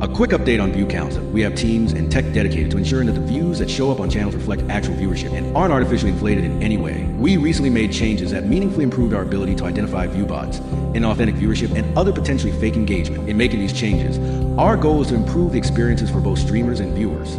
A quick update on view counts. We have teams and tech dedicated to ensuring that the views that show up on channels reflect actual viewership and aren't artificially inflated in any way. We recently made changes that meaningfully improved our ability to identify view bots, inauthentic viewership, and other potentially fake engagement. In making these changes, our goal is to improve the experiences for both streamers and viewers.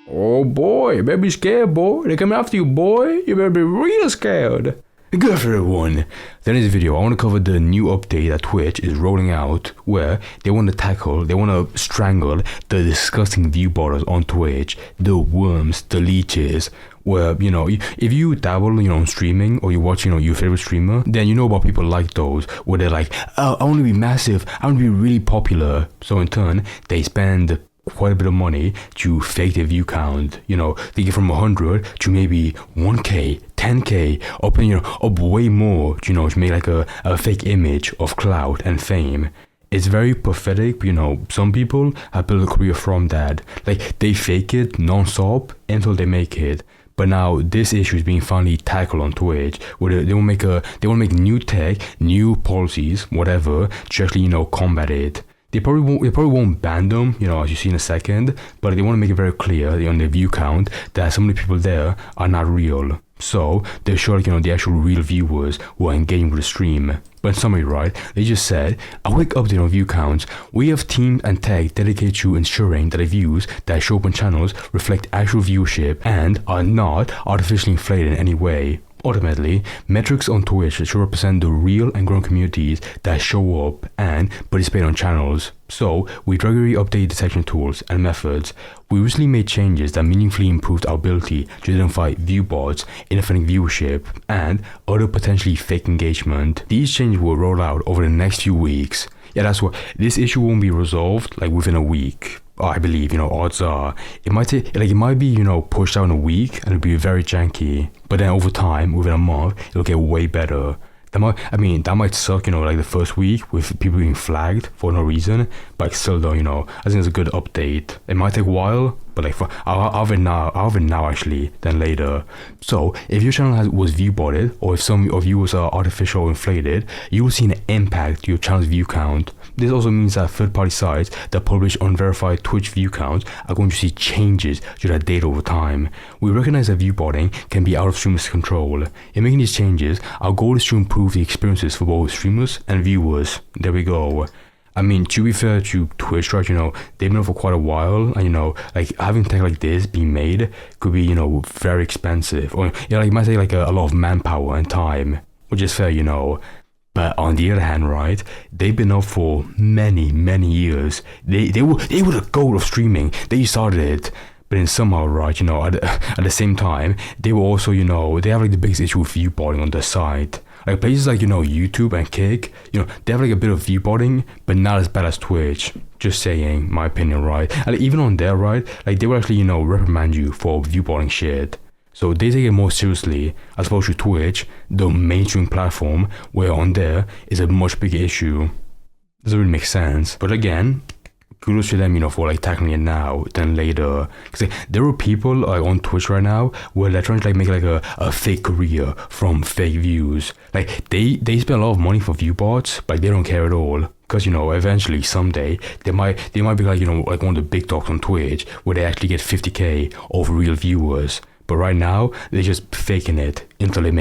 Oh boy, you better be scared, boy. They're coming after you, boy. You better be real scared. Good afternoon, everyone. In this video, I want to cover the new update that Twitch is rolling out where they want to strangle the disgusting ViewBotters on Twitch, the worms, the leeches, where, if you dabble, in streaming or you watch, your favorite streamer, then you know about people like those where they're like, oh, I want to be massive, I want to be really popular. So in turn, they spend quite a bit of money to fake their view count. They get from 100 to maybe 1k, 10k, up way more, to make like a fake image of clout and fame. It's very pathetic, but some people have built a career from that. Like, they fake it non-stop until they make it. But now this issue is being finally tackled on Twitch, where they want to make new tech, new policies, whatever, to actually, combat it. They probably won't ban them, as you see in a second, but they want to make it very clear on their view count that some of the people there are not real. So they're sure, the actual real viewers who are engaging with the stream. But in summary, right, they just said, a quick update on view counts. We have teams and tech dedicated to ensuring that the views that show up on channels reflect actual viewership and are not artificially inflated in any way. Ultimately, metrics on Twitch should represent the real and growing communities that show up and participate on channels. So, we regularly update detection tools and methods. We recently made changes that meaningfully improved our ability to identify view bots, inauthentic viewership, and other potentially fake engagement. These changes will roll out over the next few weeks. Yeah, that's what this issue won't be resolved within a week. I believe, odds are it might be, pushed out in a week and it'll be very janky. But then over time, within a month, it'll get way better. That might suck, the first week with people being flagged for no reason. But still though, I think it's a good update. It might take a while, but I'll have it now actually, than later. So if your channel was viewbotted, or if some of viewers are artificial or inflated, you will see an impact to your channel's view count. This also means that third-party sites that publish unverified Twitch view counts are going to see changes to that data over time. We recognize that viewbotting can be out of streamers' control. In making these changes, our goal is to improve the experiences for both streamers and viewers. There we go. To be fair to Twitch, right, they've been on for quite a while, and having tech like this being made could be, very expensive, or it might take a lot of manpower and time, which is fair, But on the other hand, right, they've been up for many, many years. They were the goal of streaming. They started it. But then somehow, right, at the same time, they were also, they have the biggest issue with viewbotting on their site. Places like, YouTube and Kick, they have a bit of viewbotting, but not as bad as Twitch. Just saying, my opinion, right? And even on there, right, they will actually, reprimand you for viewbotting shit. So they take it more seriously as opposed to Twitch, the mainstream platform, where on there is a much bigger issue. Doesn't really make sense. But again, kudos to them, for tackling it now than later. Because there are people on Twitch right now where they're trying to make a fake career from fake views. They spend a lot of money for view bots, but they don't care at all. Because eventually someday they might be one of the big dogs on Twitch where they actually get 50k of real viewers. But right now, they're just faking it until they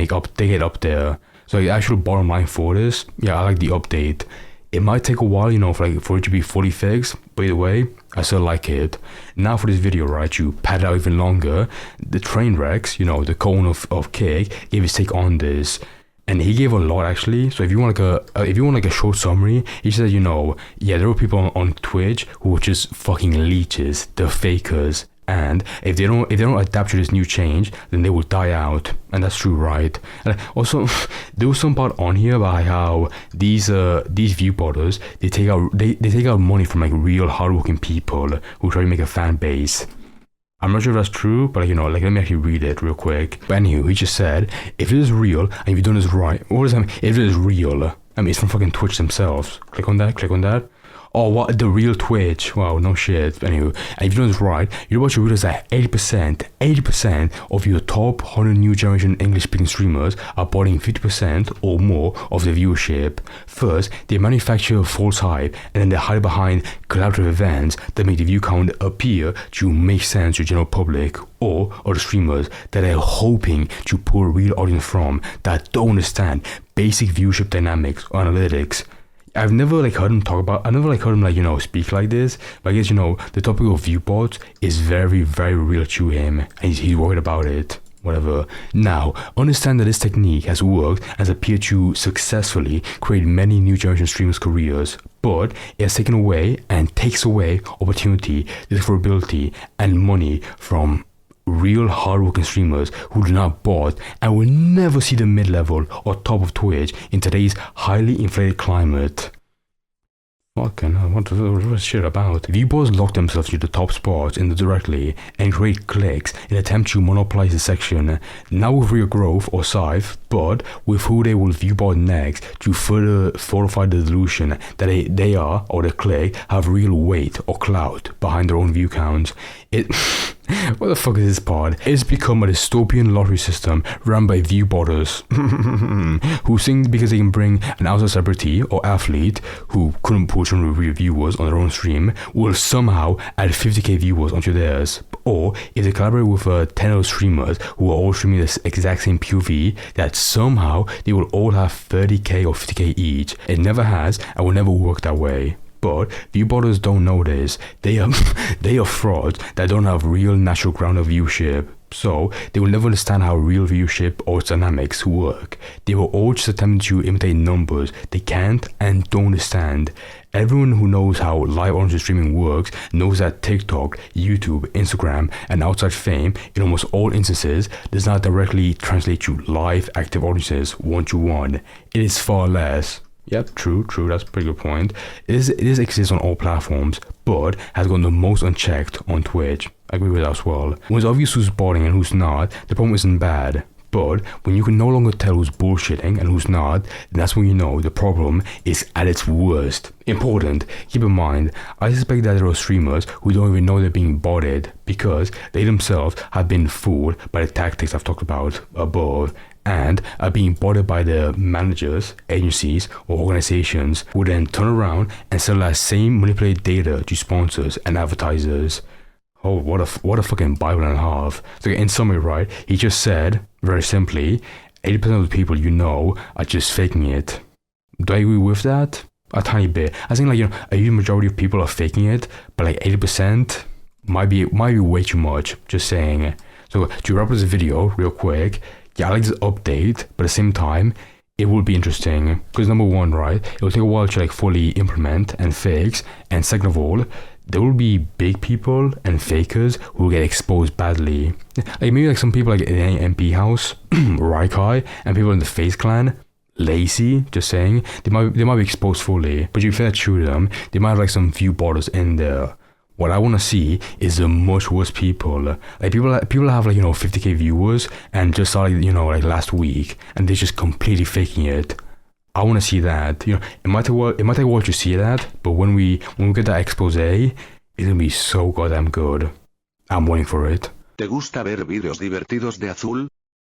get up there. So the actual bottom line for this, I like the update. It might take a while, for it to be fully fixed. But either way, I still like it. Now for this video, right, you pad it out even longer. The train wrecks, the cone of Kick gave his take on this. And he gave a lot actually. So if you want a short summary, he said, there are people on Twitch who are just fucking leeches, they're fakers. And if they don't adapt to this new change, then they will die out, and that's true, right? And also, there was some part on here about how these ViewBotters they take out money from real hardworking people who try to make a fan base. I'm not sure if that's true, but let me actually read it real quick. But anywho, he just said, if it is real and if you've done this right, what does that mean? If it is real, it's from fucking Twitch themselves. Click on that. Oh, what? The real Twitch. Wow, no shit. Anyway, and if you know this right, you're about to realize that 80% of your top 100 new generation English speaking streamers are botting 50% or more of their viewership. First, they manufacture false hype, and then they hide behind collaborative events that make the view count appear to make sense to the general public or other streamers that are hoping to pull a real audience from that don't understand basic viewership dynamics or analytics. I've never heard him speak like this, but I guess the topic of viewbots is very, very real to him, and he's worried about it. Whatever. Now, understand that this technique has worked and has appeared to successfully create many new generation streamers' careers, but it has taken away and takes away opportunity, discoverability, and money from real hardworking streamers who do not bot and will never see the mid-level or top of Twitch in today's highly inflated climate. Fucking hell, what is shit about? ViewBotters lock themselves into the top spots indirectly and create clicks in an attempt to monopolize the section, not with real growth or scythe, but with who they will viewbot next to further fortify the delusion that they are, or the click, have real weight or clout behind their own view counts. What the fuck is this pod? It's become a dystopian lottery system run by ViewBotters who think because they can bring an outside celebrity or athlete who couldn't pull 200 real viewers on their own stream will somehow add 50k viewers onto theirs. Or if they collaborate with 10 other streamers who are all streaming the exact same POV, that somehow they will all have 30k or 50k each. It never has and will never work that way. But ViewBotters don't know this. They are frauds that don't have real natural ground of viewership. So they will never understand how real viewership or its dynamics work. They will all just attempt to imitate numbers they can't and don't understand. Everyone who knows how live audience streaming works knows that TikTok, YouTube, Instagram, and outside fame in almost all instances does not directly translate to live active audiences one-to-one. It is far less. Yep, true, that's a pretty good point. It exists on all platforms, but has gone the most unchecked on Twitch. I agree with that as well. When it's obvious who's botting and who's not, the problem isn't bad. But when you can no longer tell who's bullshitting and who's not, then that's when you know the problem is at its worst. Important, keep in mind, I suspect that there are streamers who don't even know they're being botted because they themselves have been fooled by the tactics I've talked about above and are being botted by the managers, agencies, or organizations who then turn around and sell that same manipulated data to sponsors and advertisers. Oh, what a fucking Bible and a half. So in summary, right, he just said, very simply, 80% of the people you know are just faking it. Do I agree with that? A tiny bit. I think a huge majority of people are faking it, but 80% might be way too much, just saying. So to wrap up this video real quick, yeah, I like this update, but at the same time, it will be interesting. Because number one, right, it will take a while to fully implement and fix, and second of all, there will be big people and fakers who will get exposed badly. Maybe some people in the MP house, Raikai, and people in the FaZe clan, Lazy, just saying, they might be exposed fully. But if you shoot them, they might have some ViewBotters in there. What I want to see is the much worse people. People have 50k viewers and just started last week, and they're just completely faking it. I want to see that. It might take a while to see that, but when we get that expose, it's gonna be so goddamn good. I'm waiting for it. ¿Te gusta ver vídeos divertidos de Azul?